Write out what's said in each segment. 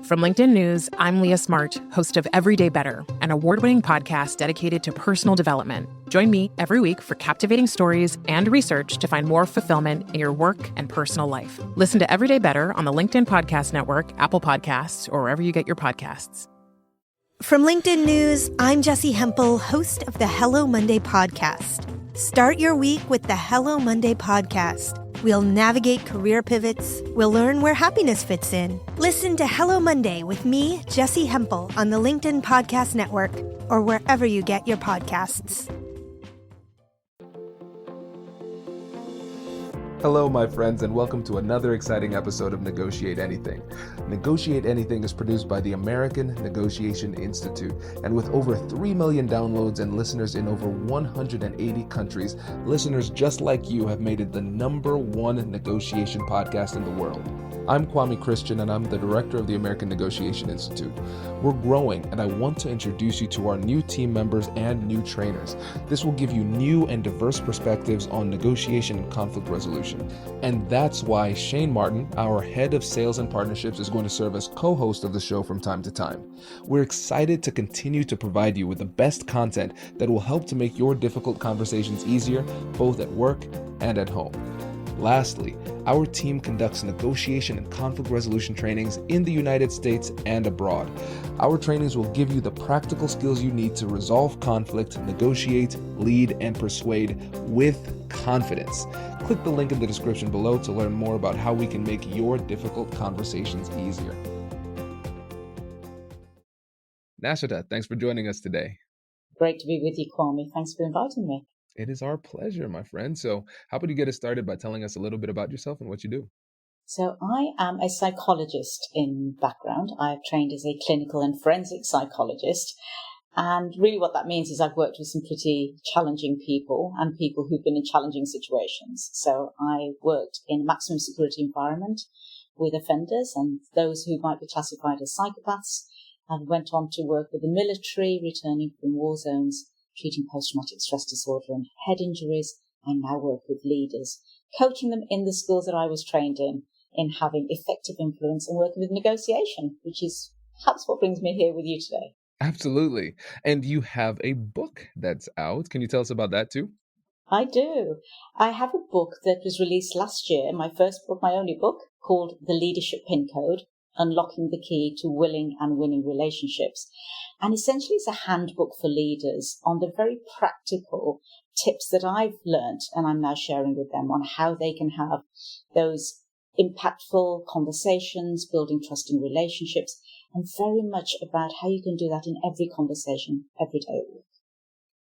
From LinkedIn News, I'm Leah Smart, host of Everyday Better, an award-winning podcast dedicated to personal development. Join me every week for captivating stories and research to find more fulfillment in your work and personal life. Listen to Everyday Better on the LinkedIn Podcast Network, Apple Podcasts, or wherever you get your podcasts. From LinkedIn News, I'm Jessie Hempel, host of the Hello Monday podcast. Start your week with the Hello Monday podcast. We'll navigate career pivots. We'll learn where happiness fits in. Listen to Hello Monday with me, Jessie Hempel, on the LinkedIn Podcast Network or wherever you get your podcasts. Hello, my friends, and welcome to another exciting episode of Negotiate Anything. Negotiate Anything is produced by the American Negotiation Institute, and with over 3 million downloads and listeners in over 180 countries, listeners just like you have made it the #1 negotiation podcast in the world. I'm Kwame Christian, and I'm the director of the American Negotiation Institute. We're growing, and I want to introduce you to our new team members and new trainers. This will give you new and diverse perspectives on negotiation and conflict resolution. And that's why Shane Martin, our head of sales and partnerships, is going to serve as co-host of the show from time to time. We're excited to continue to provide you with the best content that will help to make your difficult conversations easier, both at work and at home. Lastly, our team conducts negotiation and conflict resolution trainings in the United States and abroad. Our trainings will give you the practical skills you need to resolve conflict, negotiate, lead, and persuade with confidence. Click the link in the description below to learn more about how we can make your difficult conversations easier. Nashater, thanks for joining us today. Great to be with you, Kwame. Thanks for inviting me. It is our pleasure, my friend. So how about you get us started by telling us a little bit about yourself and what you do? So I am a psychologist in background. I've trained as a clinical and forensic psychologist. And really what that means is I've worked with some pretty challenging people and people who've been in challenging situations. So I worked in a maximum security environment with offenders and those who might be classified as psychopaths, and went on to work with the military, returning from war zones, treating post-traumatic stress disorder and head injuries. I now work with leaders, coaching them in the skills that I was trained in having effective influence and working with negotiation, which is perhaps what brings me here with you today. Absolutely. And you have a book that's out. Can you tell us about that too? I do. I have a book that was released last year, my first book, my only book, called The Leadership Pin Code: Unlocking the Key to Willing and Winning Relationships. And essentially it's a handbook for leaders on the very practical tips that I've learned and I'm now sharing with them on how they can have those impactful conversations, building trust in relationships, and very much about how you can do that in every conversation, every day of the week.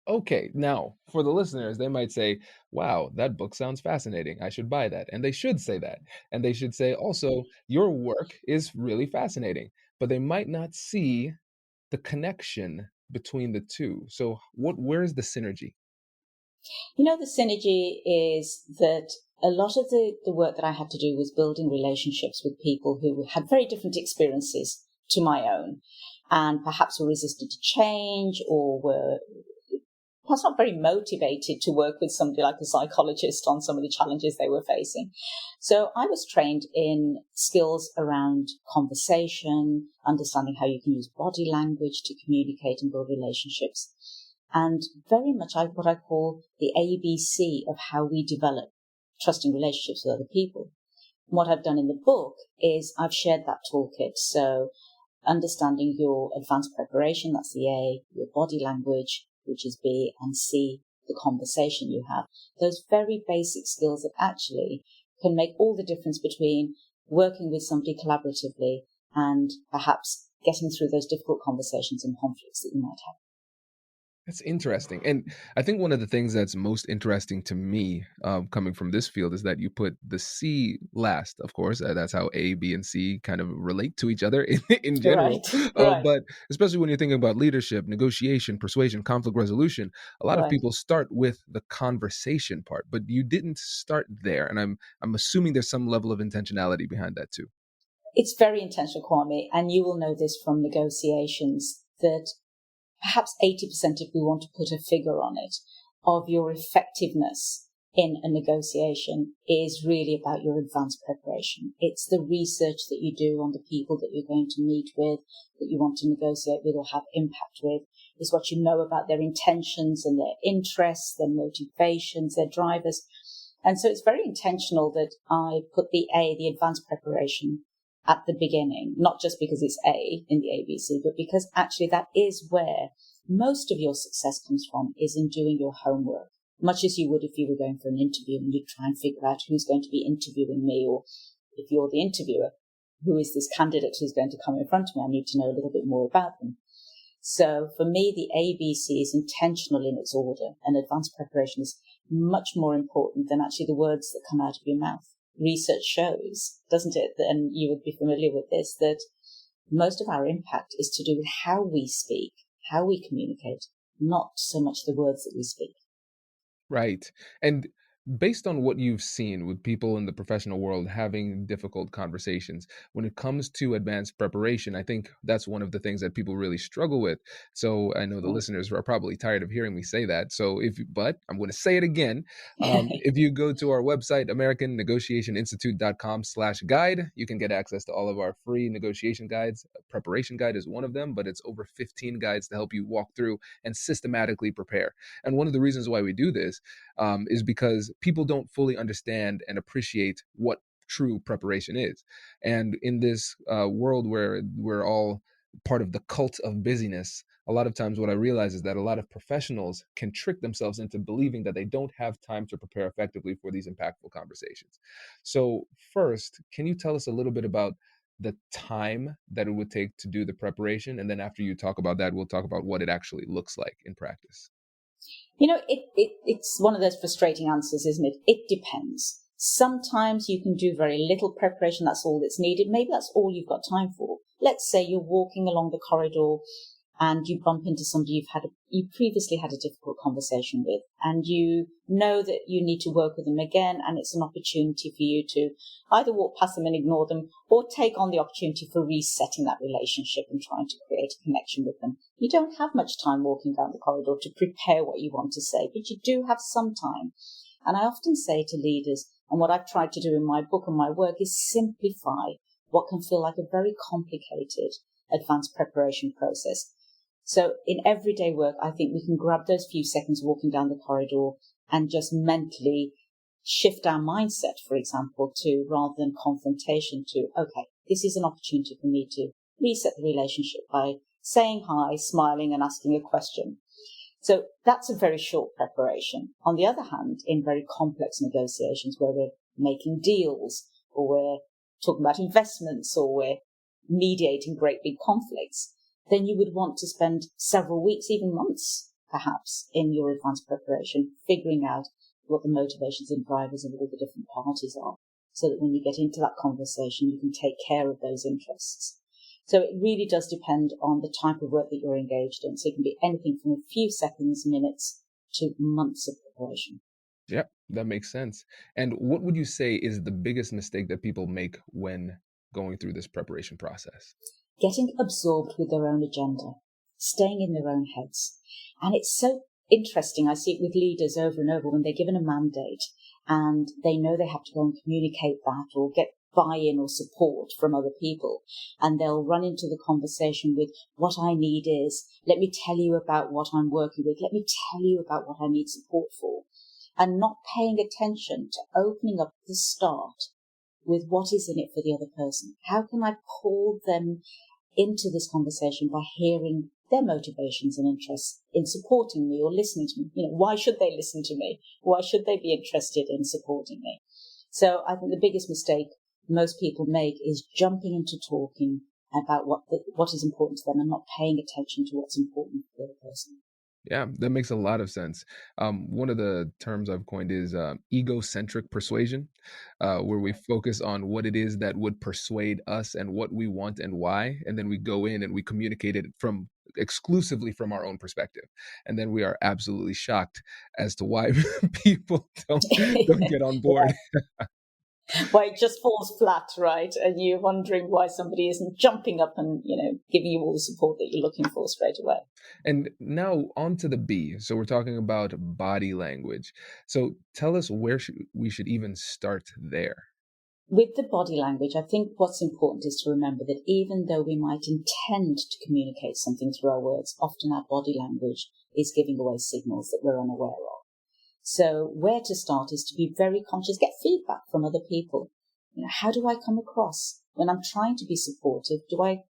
Okay, now for the listeners, they might say, wow, that book sounds fascinating. I should buy that. And they should say that. And they should say also, your work is really fascinating, but they might not see the connection between the two. So where is the synergy? You know, the synergy is that a lot of the work that I had to do was building relationships with people who had very different experiences to my own and perhaps were resistant to change or were perhaps not very motivated to work with somebody like a psychologist on some of the challenges they were facing. So I was trained in skills around conversation, understanding how you can use body language to communicate and build relationships, and very much what I call the ABC of how we develop trusting relationships with other people. And what I've done in the book is I've shared that toolkit. So understanding your advanced preparation, that's the A, your body language, which is B, and C, the conversation you have. Those very basic skills that actually can make all the difference between working with somebody collaboratively and perhaps getting through those difficult conversations and conflicts that you might have. That's interesting. And I think one of the things that's most interesting to me coming from this field is that you put the C last, of course. That's how A, B, and C kind of relate to each other in general. Right. But especially when you're thinking about leadership, negotiation, persuasion, conflict resolution, a lot of people start with the conversation part, but you didn't start there. And I'm assuming there's some level of intentionality behind that too. It's very intentional, Kwame, and you will know this from negotiations that perhaps 80%, if we want to put a figure on it, of your effectiveness in a negotiation is really about your advanced preparation. It's the research that you do on the people that you're going to meet with, that you want to negotiate with or have impact with. Is what you know about their intentions and their interests, their motivations, their drivers. And so it's very intentional that I put the advanced preparation, at the beginning, not just because it's A in the ABC, but because actually that is where most of your success comes from, is in doing your homework, much as you would if you were going for an interview and you'd try and figure out who's going to be interviewing me, or if you're the interviewer, who is this candidate who's going to come in front of me? I need to know a little bit more about them. So for me, the ABC is intentional in its order, and advanced preparation is much more important than actually the words that come out of your mouth. Research shows, doesn't it, and you would be familiar with this, that most of our impact is to do with how we speak, how we communicate, not so much the words that we speak. Right. And based on what you've seen with people in the professional world having difficult conversations, when it comes to advanced preparation, I think that's one of the things that people really struggle with. So I know the listeners are probably tired of hearing me say that. But I'm going to say it again. If you go to our website, AmericanNegotiationInstitute.com/guide, you can get access to all of our free negotiation guides. Preparation guide is one of them, but it's over 15 guides to help you walk through and systematically prepare. And one of the reasons why we do this is because people don't fully understand and appreciate what true preparation is. And in this world where we're all part of the cult of busyness, a lot of times what I realize is that a lot of professionals can trick themselves into believing that they don't have time to prepare effectively for these impactful conversations. So first, can you tell us a little bit about the time that it would take to do the preparation? And then after you talk about that, we'll talk about what it actually looks like in practice. It's one of those frustrating answers, isn't it? It depends. Sometimes you can do very little preparation. That's all that's needed. Maybe that's all you've got time for. Let's say you're walking along the corridor and you bump into somebody you previously had a difficult conversation with, and you know that you need to work with them again, and it's an opportunity for you to either walk past them and ignore them, or take on the opportunity for resetting that relationship and trying to create a connection with them. You don't have much time walking down the corridor to prepare what you want to say, but you do have some time. And I often say to leaders, and what I've tried to do in my book and my work, is simplify what can feel like a very complicated advanced preparation process. So in everyday work, I think we can grab those few seconds walking down the corridor and just mentally shift our mindset, for example, to, rather than confrontation, to, okay, this is an opportunity for me to reset the relationship by saying hi, smiling, and asking a question. So that's a very short preparation. On the other hand, in very complex negotiations where we're making deals, or we're talking about investments, or we're mediating great big conflicts, then you would want to spend several weeks, even months, perhaps, in your advanced preparation, figuring out what the motivations and drivers of all the different parties are, so that when you get into that conversation, you can take care of those interests. So it really does depend on the type of work that you're engaged in. So it can be anything from a few seconds, minutes, to months of preparation. Yep, that makes sense. And what would you say is the biggest mistake that people make when going through this preparation process? Getting absorbed with their own agenda, staying in their own heads. And it's so interesting. I see it with leaders over and over when they're given a mandate and they know they have to go and communicate that or get buy-in or support from other people. And they'll run into the conversation with, what I need is, let me tell you about what I'm working with. Let me tell you about what I need support for. And not paying attention to opening up the start with what is in it for the other person. How can I pull them into this conversation by hearing their motivations and interests in supporting me or listening to me? Why should they listen to me? Why should they be interested in supporting me? So I think the biggest mistake most people make is jumping into talking about what is important to them and not paying attention to what's important for the other person. Yeah, that makes a lot of sense. One of the terms I've coined is egocentric persuasion, where we focus on what it is that would persuade us and what we want and why, and then we go in and we communicate it exclusively from our own perspective, and then we are absolutely shocked as to why people don't get on board. why it just falls flat, right? And you're wondering why somebody isn't jumping up and, giving you all the support that you're looking for straight away. And now on to the B. So we're talking about body language. So tell us where we should even start there. With the body language, I think what's important is to remember that even though we might intend to communicate something through our words, often our body language is giving away signals that we're unaware of. So where to start is to be very conscious, get feedback from other people. How do I come across when I'm trying to be supportive? Do I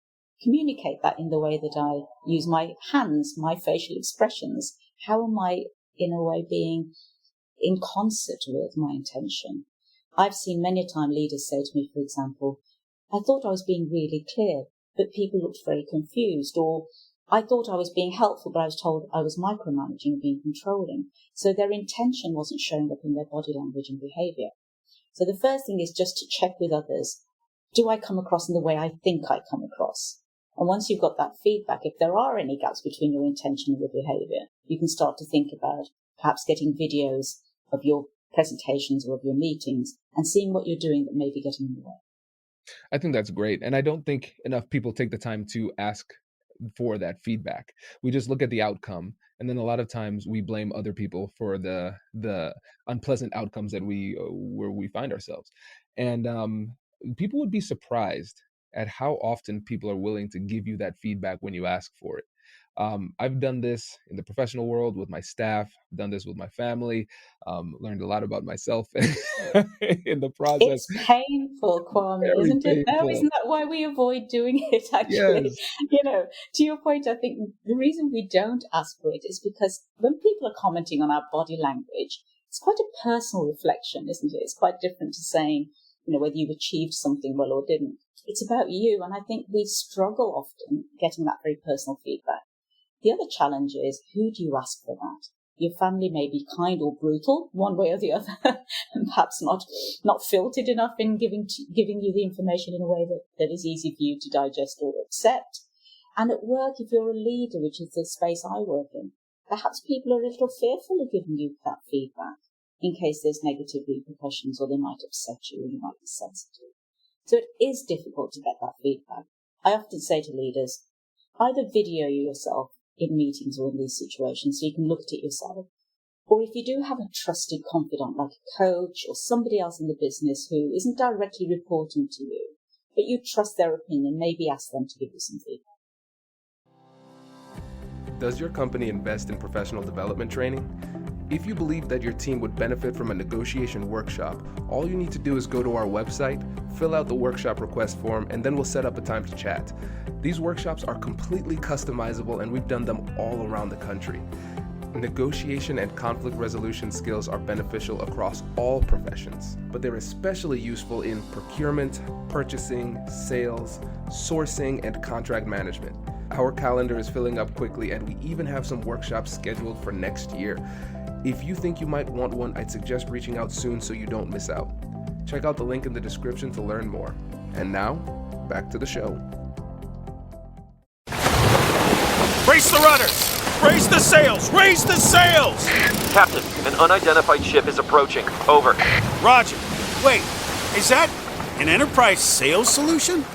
communicate that in the way that I use my hands, my facial expressions? How am I, in a way, being in concert with my intention? I've seen many a time leaders say to me, for example, I thought I was being really clear, but people looked very confused, or I thought I was being helpful, but I was told I was micromanaging and being controlling. So their intention wasn't showing up in their body language and behavior. So the first thing is just to check with others. Do I come across in the way I think I come across? And once you've got that feedback, if there are any gaps between your intention and your behavior, you can start to think about perhaps getting videos of your presentations or of your meetings and seeing what you're doing that may be getting in the way. I think that's great. And I don't think enough people take the time to ask for that feedback. We just look at the outcome, and then a lot of times we blame other people for the unpleasant outcomes that where we find ourselves. And people would be surprised at how often people are willing to give you that feedback when you ask for it. I've done this in the professional world with my staff, done this with my family, learned a lot about myself in the process. It's painful, Kwame, Very isn't it? No, painful. isn't that why we avoid doing it, actually? Yes. To your point, I think the reason we don't ask for it is because when people are commenting on our body language, it's quite a personal reflection, isn't it? It's quite different to saying, whether you've achieved something well or didn't. It's about you, and I think we struggle often getting that very personal feedback. The other challenge is, who do you ask for that? Your family may be kind or brutal, one way or the other, and perhaps not filtered enough in giving you the information in a way that is easy for you to digest or accept. And at work, if you're a leader, which is the space I work in, perhaps people are a little fearful of giving you that feedback in case there's negative repercussions or they might upset you or you might be sensitive. So it is difficult to get that feedback. I often say to leaders, either video yourself in meetings or in these situations so you can look at it yourself. Or if you do have a trusted confidant like a coach or somebody else in the business who isn't directly reporting to you, but you trust their opinion, maybe ask them to give you some feedback. Does your company invest in professional development training? If you believe that your team would benefit from a negotiation workshop, all you need to do is go to our website, fill out the workshop request form, and then we'll set up a time to chat. These workshops are completely customizable, and we've done them all around the country. Negotiation and conflict resolution skills are beneficial across all professions, but they're especially useful in procurement, purchasing, sales, sourcing, and contract management. Our calendar is filling up quickly, and we even have some workshops scheduled for next year. If you think you might want one, I'd suggest reaching out soon so you don't miss out. Check out the link in the description to learn more. And now, back to the show. Brace the rudders! Raise the sails! Raise the sails! Captain, an unidentified ship is approaching. Over. Roger. Wait, is that an enterprise sales solution?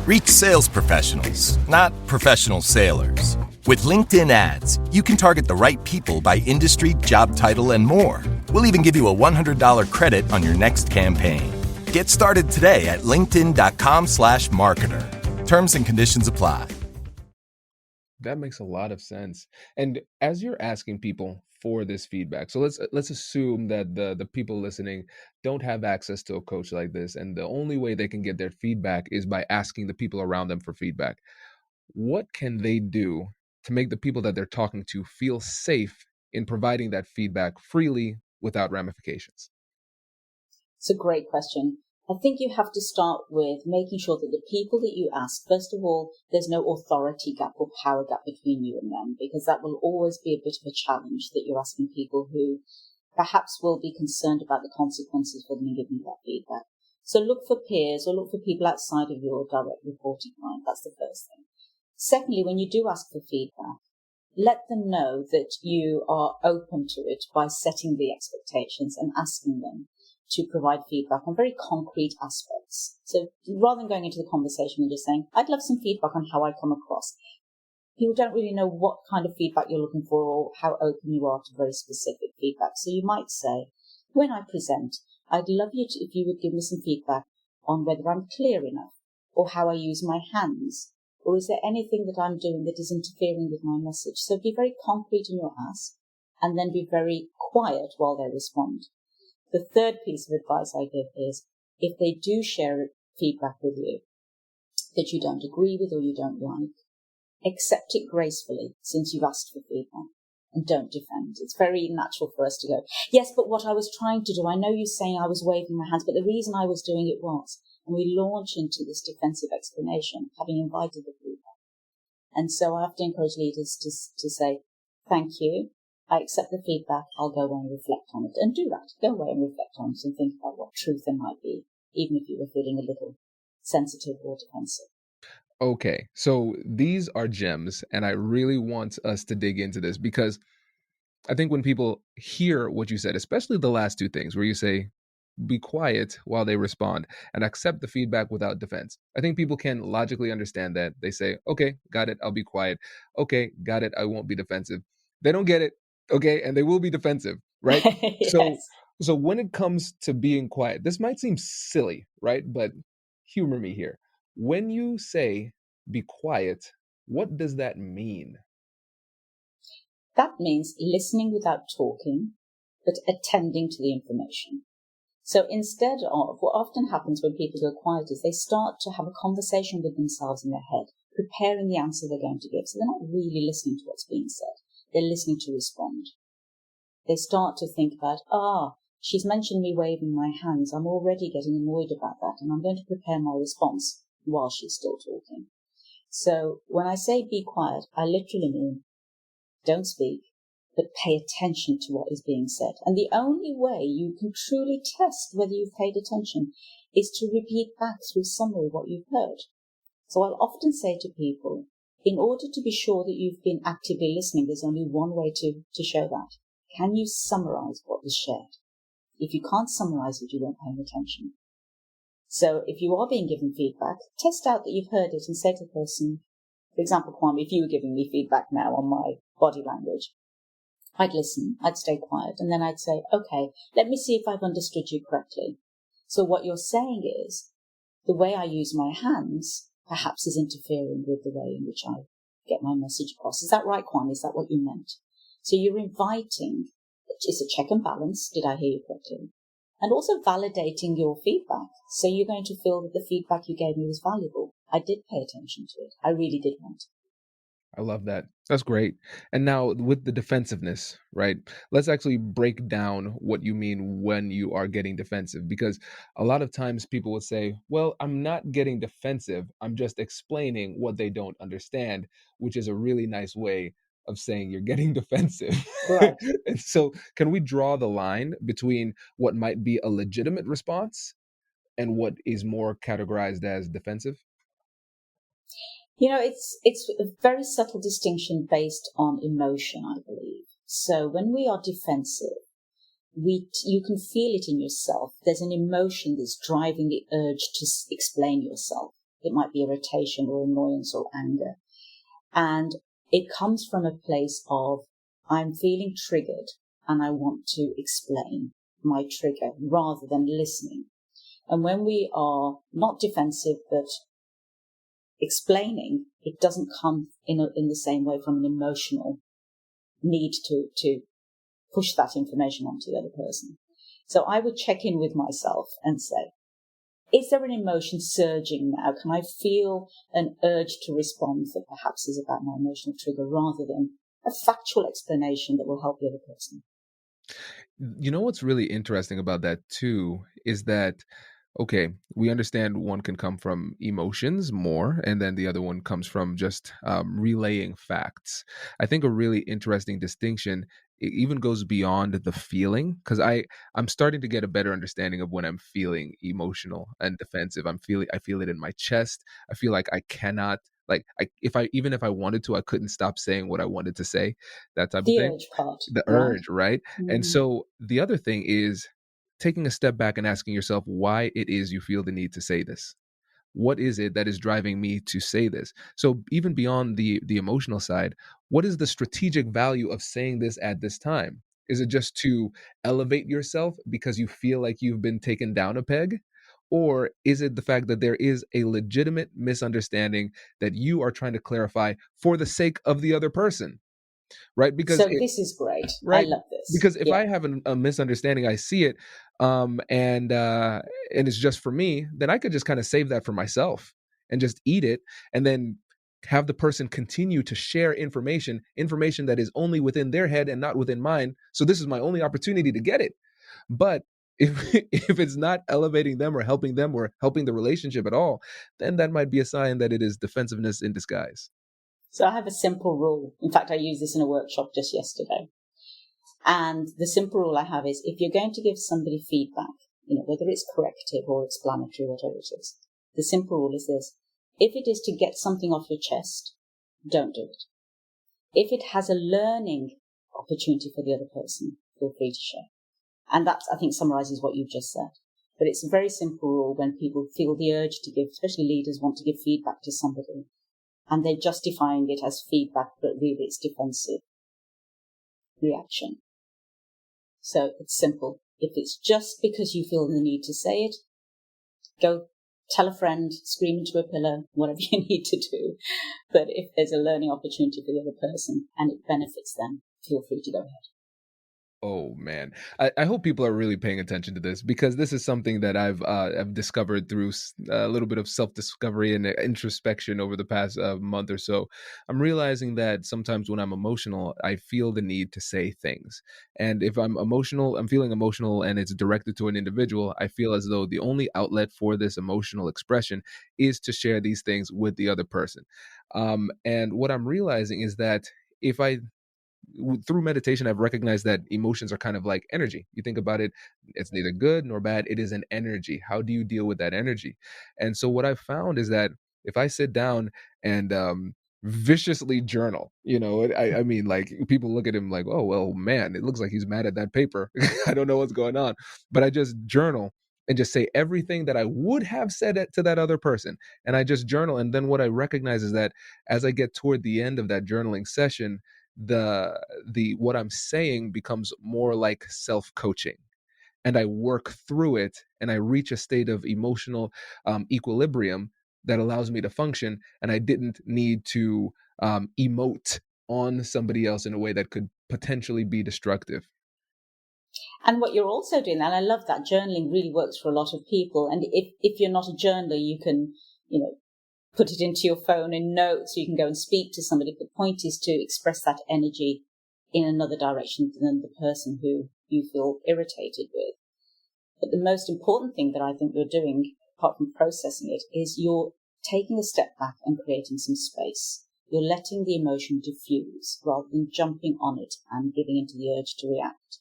Reach sales professionals, not professional sailors. With LinkedIn ads, you can target the right people by industry, job title, and more. We'll even give you a $100 credit on your next campaign. Get started today at linkedin.com/marketer. Terms and conditions apply. That makes a lot of sense. And as you're asking people for this feedback, so let's assume that the people listening don't have access to a coach like this, and the only way they can get their feedback is by asking the people around them for feedback. What can they do to make the people that they're talking to feel safe in providing that feedback freely without ramifications? It's a great question. I think you have to start with making sure that the people that you ask, first of all, there's no authority gap or power gap between you and them, because that will always be a bit of a challenge that you're asking people who perhaps will be concerned about the consequences for them in giving you that feedback. So look for peers or look for people outside of your direct reporting line. That's the first thing. Secondly, when you do ask for feedback, let them know that you are open to it by setting the expectations and asking them to provide feedback on very concrete aspects. So rather than going into the conversation and just saying, I'd love some feedback on how I come across, people don't really know what kind of feedback you're looking for or how open you are to very specific feedback. So you might say, when I present, I'd love you to, if you would give me some feedback on whether I'm clear enough or how I use my hands, or is there anything that I'm doing that is interfering with my message? So be very concrete in your ask and then be very quiet while they respond. The third piece of advice I give is if they do share feedback with you that you don't agree with or you don't like, accept it gracefully since you've asked for feedback and don't defend. It's very natural for us to go, yes, but what I was trying to do, I know you're saying I was waving my hands, but the reason I was doing it was, and we launch into this defensive explanation, having invited the feedback. And so I have to encourage leaders to say, thank you, I accept the feedback, I'll go away and reflect on it. And do that, go away and reflect on it and think about what truth there might be, even if you were feeling a little sensitive or defensive. Okay, so these are gems, and I really want us to dig into this because I think when people hear what you said, especially the last two things where you say, be quiet while they respond and accept the feedback without defense. I think people can logically understand that. They say, okay, got it, I'll be quiet. Okay, got it, I won't be defensive. They don't get it, okay, and they will be defensive, right? Yes. So when it comes to being quiet, this might seem silly, right? But humor me here. When you say be quiet, what does that mean? That means listening without talking, but attending to the information. So instead of, what often happens when people go quiet is they start to have a conversation with themselves in their head, preparing the answer they're going to give. So they're not really listening to what's being said. They're listening to respond. They start to think about, she's mentioned me waving my hands. I'm already getting annoyed about that, and I'm going to prepare my response while she's still talking. So when I say be quiet, I literally mean don't speak, but pay attention to what is being said. And the only way you can truly test whether you've paid attention is to repeat back through summary what you've heard. So I'll often say to people, in order to be sure that you've been actively listening, there's only one way to show that. Can you summarize what was shared? If you can't summarize it, you weren't paying attention. So if you are being given feedback, test out that you've heard it and say to the person, for example, Kwame, if you were giving me feedback now on my body language, I'd listen, I'd stay quiet, and then I'd say, okay, let me see if I've understood you correctly. So what you're saying is, the way I use my hands perhaps is interfering with the way in which I get my message across. Is that right, Kwame? Is that what you meant? So you're inviting, it's a check and balance, did I hear you correctly? And also validating your feedback. So you're going to feel that the feedback you gave me was valuable. I did pay attention to it. I really did want it. I love that. That's great. And now with the defensiveness, right? Let's actually break down what you mean when you are getting defensive, because a lot of times people will say, well, I'm not getting defensive. I'm just explaining what they don't understand, which is a really nice way of saying you're getting defensive. Right. And so can we draw the line between what might be a legitimate response and what is more categorized as defensive? It's a very subtle distinction based on emotion, I believe. So when we are defensive, you can feel it in yourself. There's an emotion that's driving the urge to explain yourself. It might be irritation or annoyance or anger. And it comes from a place of, I'm feeling triggered and I want to explain my trigger rather than listening. And when we are not defensive, but explaining, it doesn't come in the same way from an emotional need to push that information onto the other person. So I would check in with myself and say, is there an emotion surging now? Can I feel an urge to respond that perhaps is about my emotional trigger rather than a factual explanation that will help the other person? You know what's really interesting about that too is that, okay, we understand one can come from emotions more, and then the other one comes from just relaying facts. I think a really interesting distinction, it even goes beyond the feeling, because I'm starting to get a better understanding of when I'm feeling emotional and defensive. I feel it in my chest. I feel like I cannot, like, even if I wanted to, I couldn't stop saying what I wanted to say, that type of The thing. urge part. The Right? urge, right? And so the other thing is, taking a step back and asking yourself why it is you feel the need to say this. What is it that is driving me to say this? So even beyond the emotional side, what is the strategic value of saying this at this time? Is it just to elevate yourself because you feel like you've been taken down a peg? Or is it the fact that there is a legitimate misunderstanding that you are trying to clarify for the sake of the other person? Right? So this is great. I Right? love this. Because if Yeah. I have a misunderstanding, I see it, and it's just for me, then I could just kind of save that for myself and just eat it, and then have the person continue to share information that is only within their head and not within mine. So this is my only opportunity to get it. But if if it's not elevating them or helping the relationship at all, then that might be a sign that it is defensiveness in disguise. So I have a simple rule. In fact, I used this in a workshop just yesterday. And the simple rule I have is if you're going to give somebody feedback, whether it's corrective or explanatory, whatever it is, the simple rule is this. If it is to get something off your chest, don't do it. If it has a learning opportunity for the other person, feel free to share. And that, I think, summarizes what you've just said. But it's a very simple rule when people feel the urge to give, especially leaders want to give feedback to somebody, and they're justifying it as feedback, but really it's defensive reaction. So it's simple. If it's just because you feel the need to say it, go tell a friend, scream into a pillow, whatever you need to do. But if there's a learning opportunity for the other person and it benefits them, feel free to go ahead. Oh man, I hope people are really paying attention to this, because this is something that I've discovered through a little bit of self-discovery and introspection over the past month or so. I'm realizing that sometimes when I'm emotional, I feel the need to say things. And if I'm feeling emotional and it's directed to an individual, I feel as though the only outlet for this emotional expression is to share these things with the other person. And what I'm realizing is that if I through meditation, I've recognized that emotions are kind of like energy. You think about it, it's neither good nor bad. It is an energy. How do you deal with that energy? And so what I've found is that if I sit down and viciously journal, I mean, like, people look at him like, oh, well, man, it looks like he's mad at that paper. I don't know what's going on. But I just journal and just say everything that I would have said to that other person. And I just journal. And then what I recognize is that as I get toward the end of that journaling session, the what I'm saying becomes more like self-coaching, and I work through it, and I reach a state of emotional equilibrium that allows me to function, and I didn't need to emote on somebody else in a way that could potentially be destructive. And what you're also doing, and I love that, journaling really works for a lot of people. And if you're not a journaler, you can, put it into your phone in notes so you can go and speak to somebody. The point is to express that energy in another direction than the person who you feel irritated with. But the most important thing that I think you're doing, apart from processing it, is you're taking a step back and creating some space. You're letting the emotion diffuse rather than jumping on it and giving into the urge to react.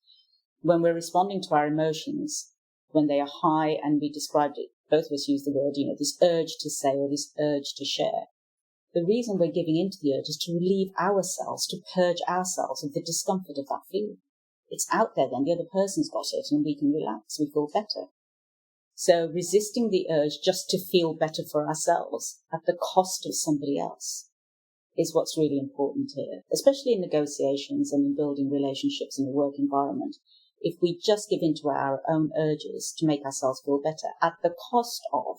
When we're responding to our emotions, when they are high, and we described it, both of us use the word, this urge to say or this urge to share. The reason we're giving into the urge is to relieve ourselves, to purge ourselves of the discomfort of that feeling. It's out there then, the other person's got it, and we can relax, we feel better. So resisting the urge just to feel better for ourselves at the cost of somebody else is what's really important here, especially in negotiations and in building relationships in a work environment. If we just give in to our own urges to make ourselves feel better at the cost of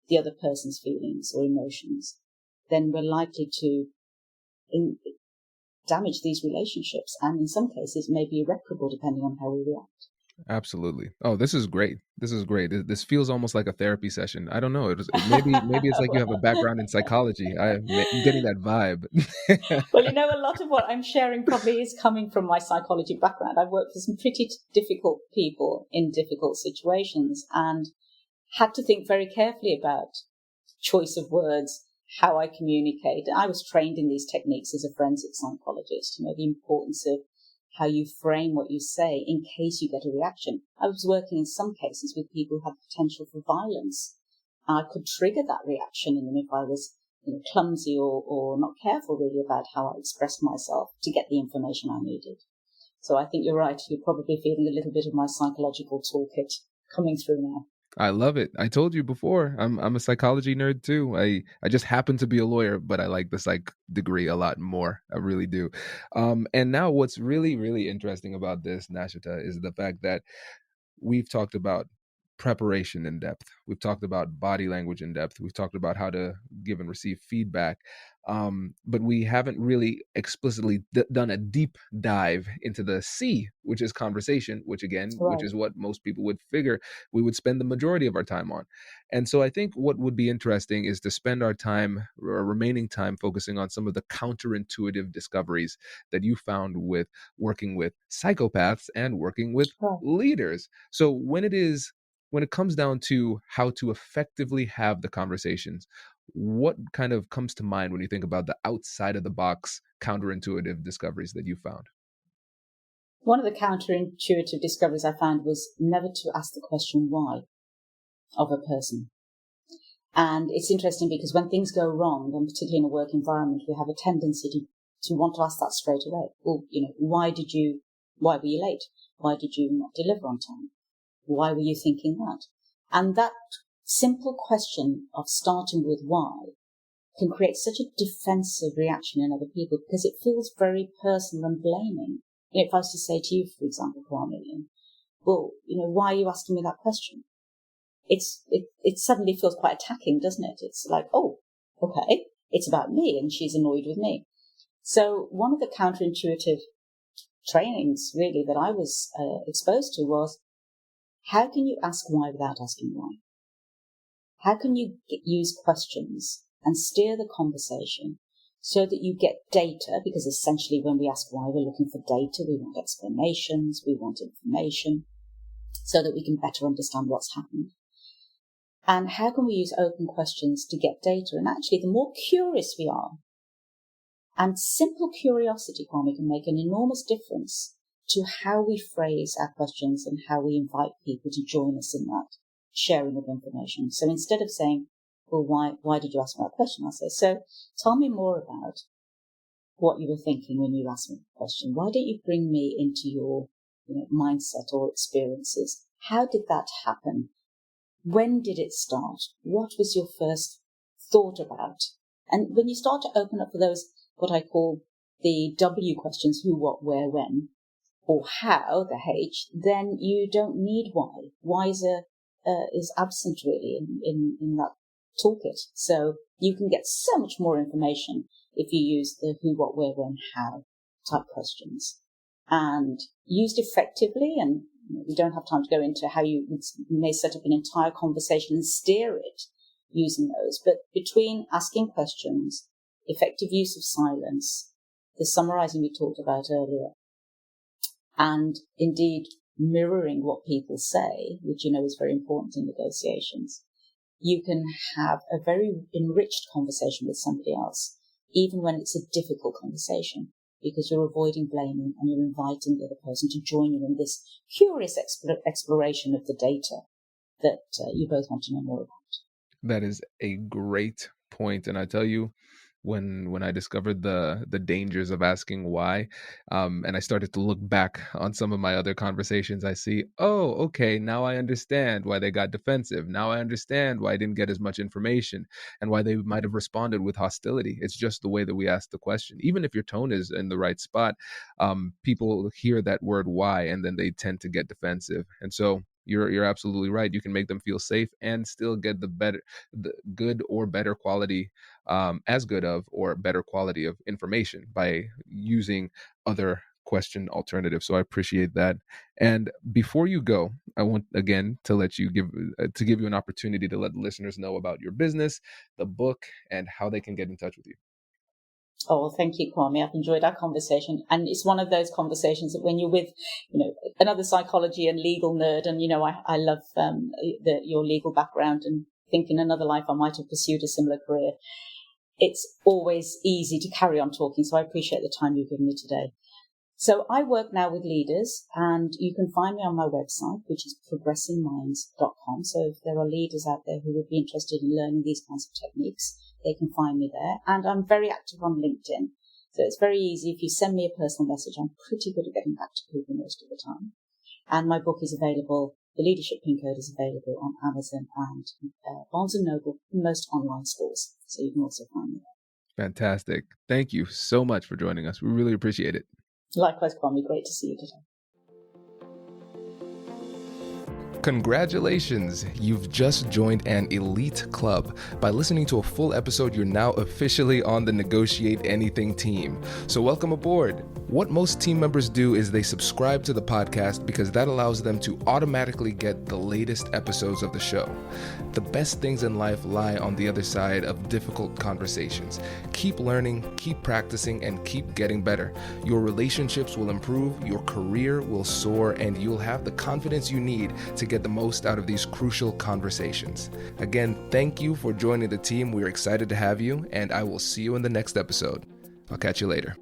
the other person's feelings or emotions, then we're likely to damage these relationships, and in some cases may be irreparable depending on how we react. Absolutely. Oh, this is great. This is great. This feels almost like a therapy session. I don't know. Maybe it's like you have a background in psychology. I'm getting that vibe. Well, a lot of what I'm sharing probably is coming from my psychology background. I've worked with some pretty difficult people in difficult situations and had to think very carefully about choice of words, how I communicate. I was trained in these techniques as a forensic psychologist, the importance of how you frame what you say in case you get a reaction. I was working in some cases with people who had potential for violence. I could trigger that reaction in them if I was clumsy or not careful really about how I expressed myself to get the information I needed. So I think you're right. You're probably feeling a little bit of my psychological toolkit coming through now. I love it. I told you before, I'm a psychology nerd too. I just happen to be a lawyer, but I like the psych degree a lot more. I really do. And now what's really, really interesting about this, Nashita, is the fact that we've talked about preparation in depth. We've talked about body language in depth. We've talked about how to give and receive feedback. But we haven't really explicitly done a deep dive into the C, which is conversation, which again, which Right. is what most people would figure we would spend the majority of our time on. And so I think what would be interesting is to spend our time, or remaining time, focusing on some of the counterintuitive discoveries that you found with working with psychopaths and working with Right. leaders. So when it comes down to how to effectively have the conversations, what kind of comes to mind when you think about the outside of the box counterintuitive discoveries that you found? One of the counterintuitive discoveries I found was never to ask the question why of a person. And it's interesting because when things go wrong, and particularly in a work environment, we have a tendency to want to ask that straight away. Well, why were you late? Why did you not deliver on time? Why were you thinking that? And that simple question of starting with why can create such a defensive reaction in other people because it feels very personal and blaming. If I was to say to you, for example, Kwame, well, why are you asking me that question? It suddenly feels quite attacking, doesn't it? It's like, oh, okay, it's about me and she's annoyed with me. So one of the counterintuitive trainings really that I was exposed to was, how can you ask why without asking why? How can you use questions and steer the conversation so that you get data? Because essentially when we ask why, we're looking for data. We want explanations. We want information so that we can better understand what's happened. And how can we use open questions to get data? And actually, the more curious we are, and simple curiosity, Kwame, can make an enormous difference to how we phrase our questions and how we invite people to join us in that sharing of information. So instead of saying, well, why did you ask me that question? I'll say, so tell me more about what you were thinking when you asked me the question. Why don't you bring me into your mindset or experiences? How did that happen? When did it start? What was your first thought about? And when you start to open up for those, what I call the W questions, who, what, where, when, or how, the H, then you don't need why. Why is absent really in that toolkit. So you can get so much more information if you use the who, what, where, when, how type questions. And used effectively, and we don't have time to go into how you may set up an entire conversation and steer it using those, but between asking questions, effective use of silence, the summarizing we talked about earlier, and indeed mirroring what people say, which is very important in negotiations, you can have a very enriched conversation with somebody else, even when it's a difficult conversation, because you're avoiding blaming and you're inviting the other person to join you in this curious exploration of the data that you both want to know more about. That is a great point. And I tell you, when I discovered the dangers of asking why, and I started to look back on some of my other conversations, I see, oh, okay, now I understand why they got defensive. Now I understand why I didn't get as much information and why they might have responded with hostility. It's just the way that we ask the question. Even if your tone is in the right spot, people hear that word why and then they tend to get defensive. And so you're absolutely right. You can make them feel safe and still get the good or better quality, as good of or better quality of information by using other question alternatives. So I appreciate that. And before you go, I want again to let you give you an opportunity to let listeners know about your business, the book, and how they can get in touch with you. Oh, well, thank you, Kwame. I've enjoyed our conversation. And it's one of those conversations that when you're with, another psychology and legal nerd, and, I love your legal background and think in another life I might have pursued a similar career. It's always easy to carry on talking. So I appreciate the time you've given me today. So I work now with leaders, and you can find me on my website, which is progressingminds.com. So if there are leaders out there who would be interested in learning these kinds of techniques, they can find me there. And I'm very active on LinkedIn. So it's very easy. If you send me a personal message, I'm pretty good at getting back to people most of the time. And my book is available. The Leadership Pin Code is available on Amazon and Barnes & Noble, most online stores. So you can also find me there. Fantastic. Thank you so much for joining us. We really appreciate it. Likewise, Kwame. Great to see you today. Congratulations! You've just joined an elite club. By listening to a full episode, you're now officially on the Negotiate Anything team. So welcome aboard. What most team members do is they subscribe to the podcast because that allows them to automatically get the latest episodes of the show. The best things in life lie on the other side of difficult conversations. Keep learning, keep practicing, and keep getting better. Your relationships will improve, your career will soar, and you'll have the confidence you need to get the most out of these crucial conversations. Again, thank you for joining the team. We're excited to have you, and I will see you in the next episode. I'll catch you later.